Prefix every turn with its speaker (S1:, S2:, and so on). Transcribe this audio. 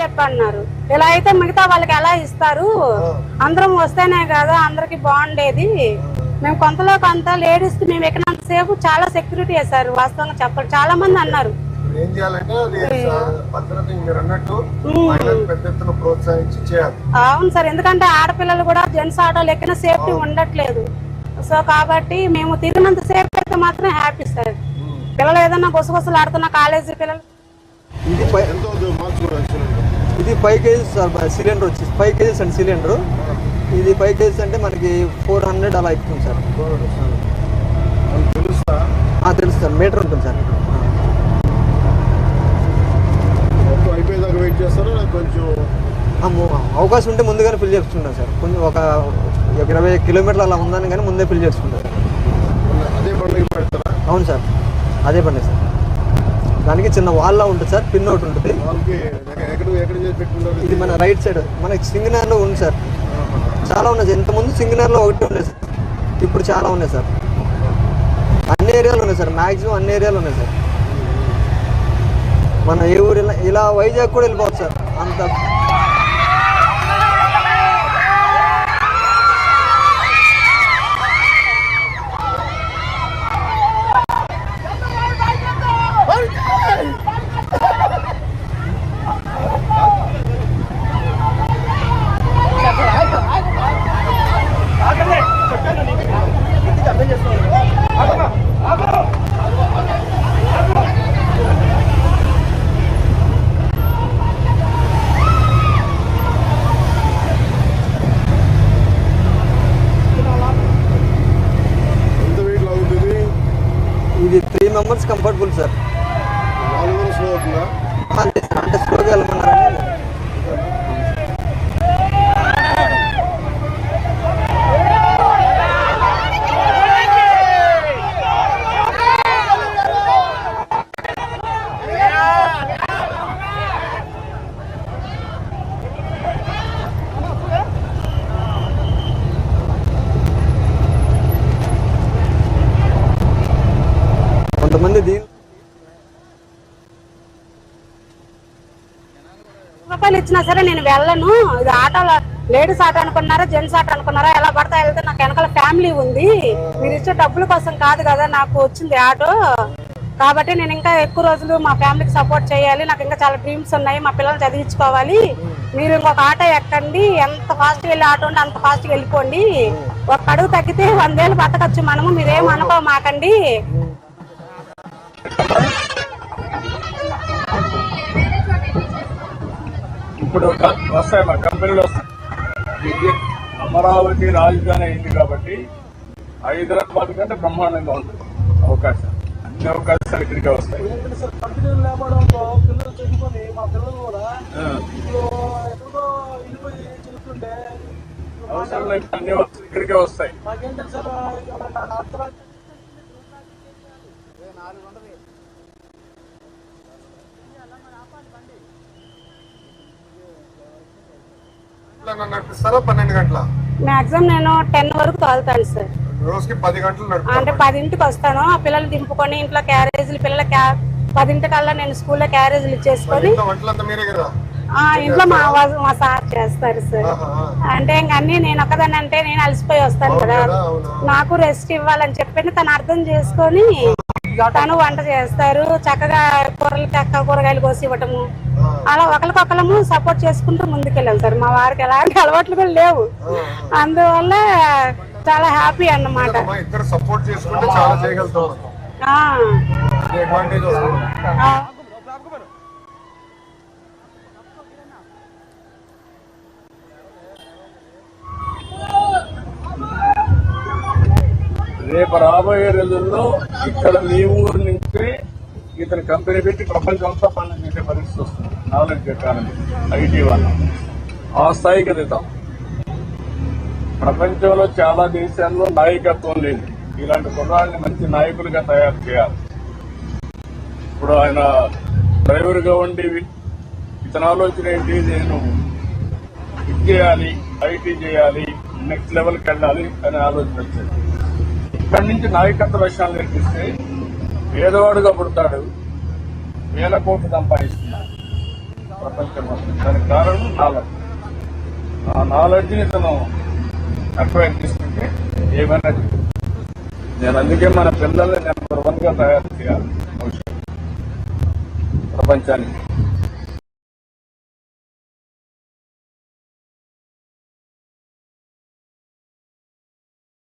S1: చెప్పన్నారు. ఇలా అయితే మిగతా వాళ్ళకి ఎలా ఇస్తారు? అందరం వస్తేనే కదా అందరికి బాగుండేది. మేము కొంతలో కొంత లేడీస్ మేము ఎక్కినంత సేపు చాలా సెక్యూరిటీ వేశారు. వాస్తవంగా చెప్పాలి, చాలా మంది అన్నారు.
S2: ఏం చేయాలంటే భద్రత మీరు అన్నట్టు పెద్ద ఎత్తున ప్రోత్సహించి చేయాలి.
S1: అవును సార్, ఎందుకంటే ఆడపిల్లలు కూడా జెంట్స్ ఆటోలు ఎక్కిన సేఫ్టీ ఉండట్లేదు. సో కాబట్టి మేము తిరిగినంత సేఫ్ అయితే మాత్రం హ్యాపీ సార్. పిల్లలు ఏదన్నా గుసగుసలు ఆడుతున్న కాలేజీ పిల్లలు.
S3: ఇది 5 kgs సార్ సిలిండర్ వచ్చేసి 5 kgs అండి సిలిండర్. ఇది 5 kgs అంటే మనకి 400 అలా ఎక్కుతుంది సార్. తెలుసు సార్, మీటర్ ఉంటుంది సార్.
S2: అయిపోయేదాకా వెయిట్ చేస్తారా? కొంచెం
S3: అవకాశం ఉంటే ముందుగానే ఫిల్ చేసుకుంటాం సార్. కొంచెం ఒక 20 కిలోమీటర్లు అలా ఉందని కానీ ముందే ఫిల్ చేసుకుంటాం సార్.
S2: అదే బండికి పెడతారా?
S3: అవును సార్, అదే బండి సార్. దానికి చిన్న వాల్లా ఉంటుంది సార్, పిన్ ఒకటి ఉంటుంది. ఇది మన రైట్ సైడ్ మనకి సింగనర్లో ఉంది సార్. చాలా ఉన్నాయి సార్. ఇంతకుముందు సింగనర్లో ఒకటి ఉన్నాయి సార్, ఇప్పుడు చాలా ఉన్నాయి సార్. అన్ని ఏరియాలు ఉన్నాయి సార్, మ్యాక్సిమం అన్ని ఏరియాలు ఉన్నాయి సార్. మన ఏ ఊరు ఇలా వైజాగ్ కూడా వెళ్ళిపోవచ్చు సార్. అంత ఇది 3 members కంఫర్టబుల్ సార్. అంటే స్లోగా వెళ్ళమన్నారని. కొంతమంది
S1: రూపాయలు ఇచ్చినా సరే నేను వెళ్ళను. ఇది ఆటోలో లేడీస్ ఆటో అనుకున్నారా జెంట్స్ ఆటో అనుకున్నారా, ఎలా పడతా వెళ్తే నాకు వెనకాల ఫ్యామిలీ ఉంది. మీరు ఇచ్చే డబ్బుల కోసం కాదు కదా నాకు వచ్చింది ఆటో. కాబట్టి నేను ఇంకా ఎక్కువ రోజులు మా ఫ్యామిలీకి సపోర్ట్ చేయాలి. నాకు ఇంకా చాలా డ్రీమ్స్ ఉన్నాయి, మా పిల్లలు చదివించుకోవాలి. మీరు ఇంకొక ఆటో ఎక్కండి, ఎంత ఫాస్ట్గా వెళ్ళి ఆటో ఉంటే అంత ఫాస్ట్గా వెళ్ళిపోండి. ఒక అడుగు తగ్గితే 100 ఏళ్ళు బతకచ్చు మనము, మీరేం అనుకోమాకండి.
S4: ఇప్పుడు వస్తాయి మా కంపెనీలు వస్తాయి. అమరావతి రాజధాని అయింది కాబట్టి హైదరాబాద్ కంటే బ్రహ్మాండంగా ఉంటుంది అవకాశం. అన్ని అవకాశాలు ఇక్కడికే వస్తాయి. అవసరం లేదు, అన్ని ఇక్కడికే వస్తాయి.
S2: నడిపిస్తారా 12 గంటల?
S1: మాక్సిమం నేను 10 వరకు తోలుతాను సార్.
S2: రోజుకి 10 గంటలు
S1: అంటే 10ంటికి వస్తాను. ఆ పిల్లలు దింపుకొని ఇంట్లో క్యారేజీలు పిల్లల 10ంటికల్లా నేను స్కూల్లో క్యారేజీలు ఇచ్చేసుకొని ఇంట్లో మా సార్ చేస్తారు సార్. అంటే ఇంక అన్ని నేను ఒక్కదాన్ని అంటే నేను అలసిపోయి వస్తాను కదా, నాకు రెస్ట్ ఇవ్వాలని చెప్పి తను అర్థం చేసుకొని తను వంట చేస్తారు. చక్కగా కూరగాయలు కోసి ఇవ్వటము, అలా ఒకరికొకరము సపోర్ట్ చేసుకుంటూ ముందుకెళ్ళాం సార్. మా వారికి ఎలాంటి అలవాట్లు కూడా లేవు, అందువల్ల చాలా హ్యాపీ అన్నమాట.
S4: రేపు రాబోయే రోజుల్లో ఇక్కడ మీ ఊరు నుంచి ఇతని కంపెనీ పెట్టి ప్రపంచంతో పనులు చేసే పరిస్థితి వస్తుంది. నాలెడ్జ్ ఎకానమీ, ఐటీ వల్ల ఆ స్థాయికి ఎదుగుతాం. ప్రపంచంలో చాలా దేశాల్లో నాయకత్వం లేదు. ఇలాంటి కుర్రాళ్ళని మంచి నాయకులుగా తయారు చేయాలి. ఇప్పుడు ఆయన డ్రైవర్గా ఉండి ఇతని ఆలోచన ఏంటి, నేను ఇది చేయాలి, ఐటీ చేయాలి, నెక్స్ట్ లెవెల్కి వెళ్ళాలి అనే ఆలోచన వచ్చింది. ఇక్కడి నుంచి నాయకత్వ లక్ష్యాలు నేర్పిస్తే పేదవాడుగా పుడతాడు, 1000 కోట్లు సంపాదిస్తున్నాడు. ప్రపంచం మొత్తం. దానికి కారణం నాలెడ్జ్. ఆ నాలెడ్జ్ని తను అక్వైర్ చేసుకుంటే ఏమైనా చేయొచ్చు. నేను అందుకే మన పిల్లల్ని నెంబర్ 1 గా తయారు చేయాలి భవిష్యత్తు ప్రపంచానికి.